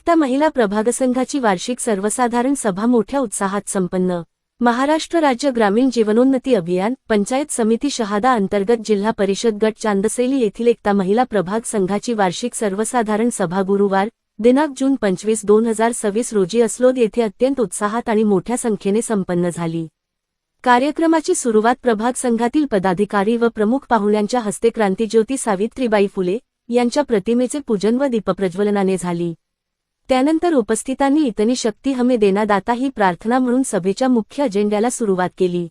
एकता महिला प्रभाग संघाची वार्षिक सर्वसाधारण सभा मोठ्या उत्साहात संपन्न। महाराष्ट्र राज्य ग्रामीण जीवनोन्नती अभियान पंचायत समिती शहादा अंतर्गत जिल्हा परिषद गट चांदसैली येथील एकता महिला प्रभाग संघाची वार्षिक सर्वसाधारण सभा गुरुवार दिनांक जून 25, 2026 रोजी अस्लोद येथे अत्यंत उत्साहात आणि मोठ्या संख्येने संपन्न झाली। कार्यक्रमाची सुरुवात प्रभाग संघातील पदाधिकारी व प्रमुख पाहुण्यांच्या हस्ते क्रांतिज्योती सावित्रीबाई फुले यांच्या प्रतिमेचे पूजन व दीपप्रज्वलनाने झाली। त्यानंतर उपस्थितांनी इतनी शक्ती हमें देना दाता ही प्रार्थना म्हणून सभेच्या मुख्य अजेंड्याला सुरुवात केली।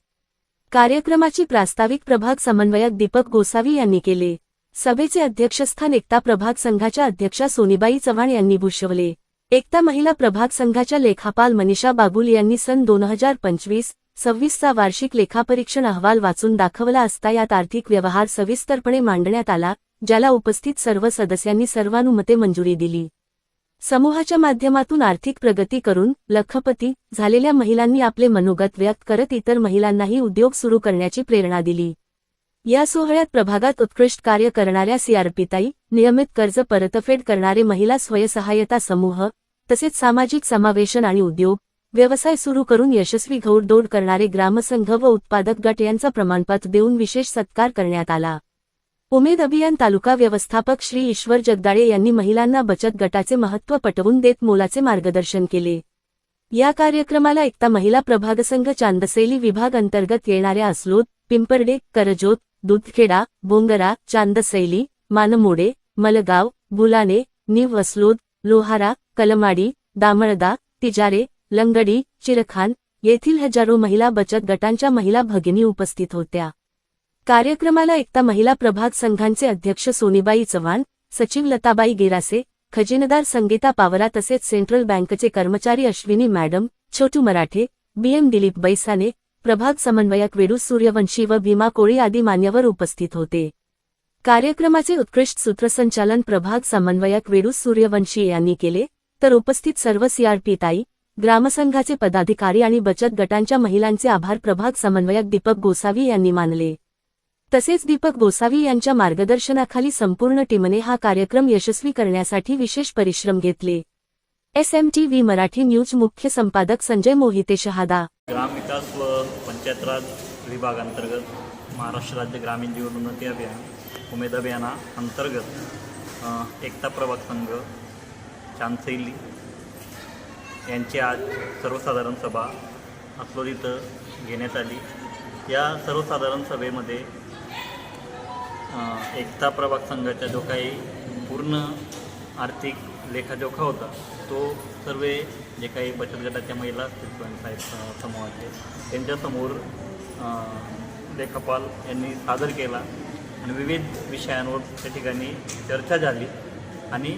कार्यक्रमाची प्रास्ताविक प्रभाग समन्वयक दीपक गोसावी यांनी केले। सभेचे अध्यक्षस्थान एकता प्रभाग संघाच्या अध्यक्षा सोनीबाई चव्हाण यांनी भूषवले। एकता महिला प्रभाग संघाच्या लेखापाल मनीषा बागुल यांनी सन 2025-26 चा वार्षिक लेखापरीक्षण अहवाल वाचून दाखवला असता यात आर्थिक व्यवहार सविस्तरपणे मांडण्यात आला, ज्याला उपस्थित सर्व सदस्यांनी सर्वानुमते मंजुरी दिली। समूहाच्या माध्यमातून आर्थिक प्रगती करून लखपती झालेल्या महिलांनी आपले मनोगत व्यक्त करत इतर महिलांनाही उद्योग सुरू करण्याची प्रेरणा दिली। या सोहळ्यात प्रभागात उत्कृष्ट कार्य करणाऱ्या सीआरपीताई, नियमित कर्ज परतफेड करणारे महिला स्वयंसहायता समूह, तसेच सामाजिक समावेशन आणि उद्योग व्यवसाय सुरू करून यशस्वी घौडदौड करणारे ग्रामसंघ व उत्पादक गट यांचा प्रमाणपत्र देऊन विशेष सत्कार करण्यात आला। उमेद अभियान तालुका व्यवस्थापक श्री ईश्वर जगदाळे यांनी महिलांना बचत गटाचे महत्त्व पटवून देत मोलाचे मार्गदर्शन केले। या कार्यक्रमाला एकता महिला प्रभाग संघ चांदसैली विभाग अंतर्गत येणाऱ्या अस्लोद, पिंपरडे, करजोत, दूधखेडा, बोंगरा, चांदसैली, मानमोडे, मलगाव, बुलाणे, नीव अस्लोद, लोहारा, कलमाडी, दामळदा, तिजारे, लंगडी, चिरखान येथील हजारो महिला बचत गटांच्या महिला भगिनी उपस्थित होत्या। कार्यक्रमाला एकता महिला प्रभाग संघांचे अध्यक्ष सोनीबाई चव्हाण, सचिव लताबाई गेरासे, खजिनदार संगीता पावरा तसेच सेंट्रल बँकेचे कर्मचारी अश्विनी मॅडम, छोटू मराठे, बीएम दिलीप बैसाने, प्रभाग समन्वयक वेडू सूर्यवंशी व भीमा कोळी आदी मान्यवर उपस्थित होते। कार्यक्रमाचे उत्कृष्ट सूत्रसंचालन प्रभाग समन्वयक वेडू सूर्यवंशी यांनी केले, तर उपस्थित सर्व सीआरपीताई, ग्रामसंघाचे पदाधिकारी आणि बचत गटांच्या महिलांचे आभार प्रभाग समन्वयक दीपक गोसावी यांनी मानले। तसेच दीपक गोसावी यांच्या मार्गदर्शनाखाली संपूर्ण टीमने हा कार्यक्रम यशस्वी करण्यासाठी विशेष परिश्रम घेतले। SMTV मराठी न्यूज मुख्य संपादक संजय मोहिते शहादा। ग्राम विकास व पंचायत राज विभागांतर्गत महाराष्ट्र राज्य ग्रामीण जीवनोन्नती अभियान उमेद अभियाना अंतर्गत एकता प्रभाग संघ चांदसैली यांची आज सर्वसाधारण सभा अस्लोद इथं घेण्यात आली। या सर्वसाधारण सभेमध्ये एकता प्रभाग संघाचा जो काही पूर्ण आर्थिक लेखाजोखा होता तो सर्व जे काही बचत गटाच्या महिला असतील स्वयंसहायता समूहाचे त्यांच्यासमोर लेखापाल यांनी सादर केला आणि विविध विषयांवर त्या ठिकाणी चर्चा झाली आणि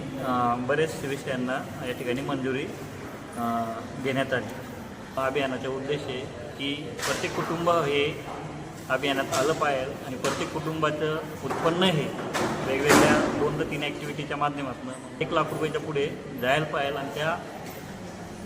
बरेच विषयांना या ठिकाणी मंजुरी देण्यात आली। अभियानाचा उद्देश आहे की प्रत्येक कुटुंब हे अभियानात आलं पाहिजे आणि प्रत्येक कुटुंबाचं उत्पन्न हे वेगवेगळ्या 2 ते 3 ॲक्टिव्हिटीच्या माध्यमातून 1 लाख रुपयाच्या पुढे जायला पाहिजे आणि त्या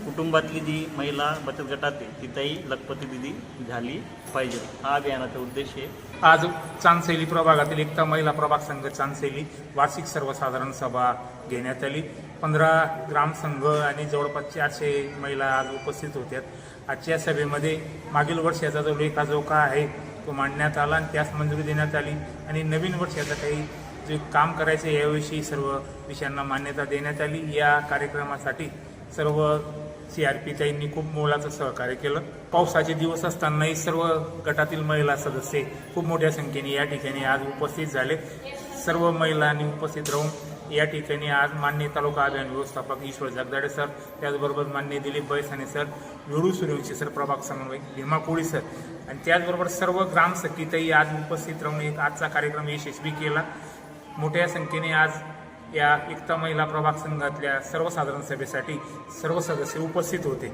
कुटुंबातली जी महिला बचत गटात आहे तिथंही लखपती दिदी झाली पाहिजे, हा अभियानाचा उद्देश आहे। आज चांदसैली प्रभागातील एकता महिला प्रभाग संघ चांदसैली वार्षिक सर्वसाधारण सभा घेण्यात आली। 15 ग्रामसंघ आणि जवळपास 400 महिला आज उपस्थित होत्या। आजच्या सभेमध्ये मागील वर्षाचा जो लेखाजोखा आहे तो मांडण्यात आला आणि त्यास मंजुरी देण्यात आली आणि नवीन वर्षाचं काही जे काम करायचं याविषयी सर्व विषयांना मान्यता देण्यात आली। या कार्यक्रमासाठी सर्व सीआरपीताईंनी खूप मोलाचं सहकार्य केलं। पावसाचे दिवस असतानाही सर्व गटातील महिला सदस्य खूप मोठ्या संख्येने या ठिकाणी आज उपस्थित झाले। सर्व महिलांनी उपस्थित राहून या ठिकाणी आज माननीय तालुका अभियान व्यवस्थापक ईश्वर जगदाळे सर, त्याचबरोबर माननीय दिलीप बैसाने सर, वेडू सूर्यवंशी सर, प्रभाग समन्वयक भीमा कोळी सर आणि त्याचबरोबर सर्व ग्रामसखीतही आज उपस्थित राहून आजचा कार्यक्रम यशस्वी केला। मोठ्या संख्येने आज या एकता महिला प्रभाग संघातल्या सर्वसाधारण सभेसाठी सर्व सदस्य उपस्थित होते।